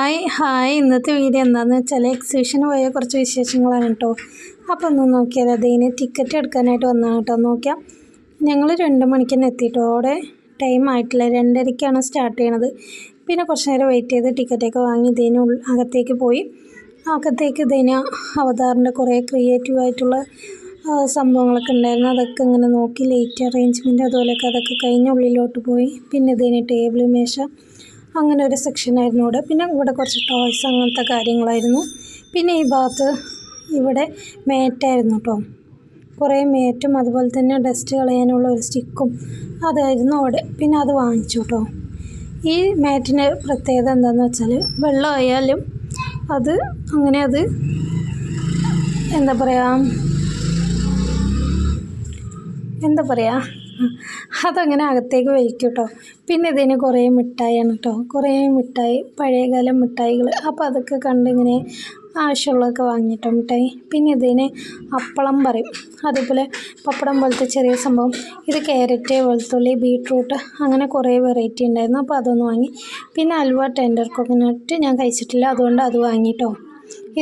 Hi ഇന്നത്തെ video എന്താണെന്ന് വെച്ചാൽ എക്സിബിഷന് പോയ കുറച്ച് വിശേഷങ്ങളാണ് കേട്ടോ. അപ്പോൾ ഒന്ന് നോക്കിയാൽ അതിന് ടിക്കറ്റ് എടുക്കാനായിട്ട് വന്നതാണ് കേട്ടോ. നോക്കിയാൽ ഞങ്ങൾ 2 മണിക്ക് തന്നെ എത്തിയിട്ടോ. അവിടെ ടൈം ആയിട്ടില്ല, 2:30ക്കാണ് സ്റ്റാർട്ട് ചെയ്യണത്. പിന്നെ കുറച്ച് നേരം വെയിറ്റ് ചെയ്ത് ടിക്കറ്റൊക്കെ വാങ്ങി അകത്തേക്ക് പോയി. അകത്തേക്ക് അവതാറിൻ്റെ കുറേ ക്രിയേറ്റീവായിട്ടുള്ള സംഭവങ്ങളൊക്കെ ഉണ്ടായിരുന്നു. അതൊക്കെ ഇങ്ങനെ നോക്കി, ലൈറ്റ് അറേഞ്ച്മെൻറ്റ് അതുപോലെയൊക്കെ അതൊക്കെ കഴിഞ്ഞ് ഉള്ളിലോട്ട് പോയി. പിന്നെ ടേബിൾ മേശ അങ്ങനെ ഒരു സെക്ഷനായിരുന്നു ഇവിടെ. പിന്നെ ഇവിടെ കുറച്ച് ടോയ്സ് അങ്ങനത്തെ കാര്യങ്ങളായിരുന്നു. പിന്നെ ഈ ഭാഗത്ത് ഇവിടെ മാറ്റായിരുന്നു കേട്ടോ. കുറേ മാറ്റും അതുപോലെ തന്നെ ഡസ്റ്റ് കളയാനുള്ള ഒരു സ്റ്റിക്കും അതായിരുന്നു അവിടെ. പിന്നെ അത് വാങ്ങിച്ചു കേട്ടോ. ഈ മാറ്റിന് പ്രത്യേകത എന്താണെന്ന് വെച്ചാൽ വെള്ളമായാലും അത് എന്താ പറയുക അതങ്ങനെ അകത്തേക്ക് വലിക്കും കേട്ടോ. പിന്നെ കുറേ മിഠായിയാണ് കേട്ടോ. കുറേ മിഠായി, പഴയകാല മിഠായികൾ. അപ്പോൾ അതൊക്കെ കണ്ടിങ്ങനെ ആവശ്യമുള്ളതൊക്കെ വാങ്ങിയിട്ടോ മിഠായി. പിന്നെ അപ്പളം പറയും, അതേപോലെ പപ്പടം പോലത്തെ ചെറിയ സംഭവം. ഇത് ക്യാരറ്റ്, വെളുത്തുള്ളി, ബീട്രൂട്ട് അങ്ങനെ കുറേ വെറൈറ്റി ഉണ്ടായിരുന്നു. അപ്പോൾ അതൊന്ന് വാങ്ങി. പിന്നെ അൽവ ടെൻഡർ കോക്കനട്ട് ഞാൻ കഴിച്ചിട്ടില്ല, അതുകൊണ്ട് അത് വാങ്ങിയിട്ടോ.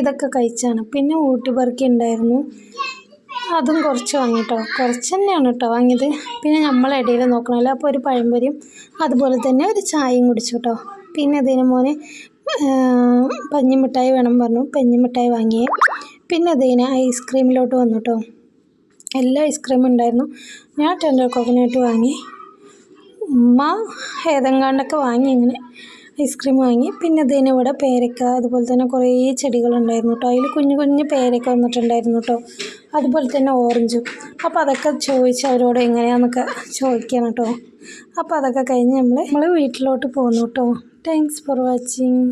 ഇതൊക്കെ കഴിച്ചാണ്. പിന്നെ ഊട്ടി ബർക്കി ഉണ്ടായിരുന്നു, അതും കുറച്ച് വാങ്ങിട്ടോ. കുറച്ച് തന്നെയാണ് കേട്ടോ വാങ്ങിയത്. പിന്നെ നമ്മളിടയിൽ നോക്കണമല്ലോ, അപ്പോൾ ഒരു പഴംപൊരിയും അതുപോലെ തന്നെ ഒരു ചായയും കുടിച്ചു കേട്ടോ. പിന്നെ മോനെ പഞ്ഞിമിഠായി വേണം പറഞ്ഞു, പഞ്ഞിമിഠായി വാങ്ങിയേ. പിന്നെ ഐസ്ക്രീമിലോട്ട് വന്നു കേട്ടോ. എല്ലാ ഐസ്ക്രീമും ഉണ്ടായിരുന്നു. ഞാൻ ടെൻഡർ കോക്കനട്ട് വാങ്ങി, ഉമ്മ ഏതെങ്കാണ്ടൊക്കെ വാങ്ങി. അങ്ങനെ ഐസ്ക്രീം വാങ്ങി. പിന്നെ ഇവിടെ പേരക്ക അതുപോലെ തന്നെ കുറേ ചെടികളുണ്ടായിരുന്നു കേട്ടോ. അതിൽ കുഞ്ഞു കുഞ്ഞു പേരക്ക വന്നിട്ടുണ്ടായിരുന്നു കേട്ടോ. അതുപോലെ തന്നെ ഓറഞ്ചും. അപ്പോൾ അതൊക്കെ ചോദിച്ച് അവരോട് എങ്ങനെയാണെന്നൊക്കെ ചോദിക്കണം കേട്ടോ. അപ്പോൾ അതൊക്കെ കഴിഞ്ഞ് നമ്മൾ വീട്ടിലോട്ട് പോന്നു കേട്ടോ. Thanks for watching.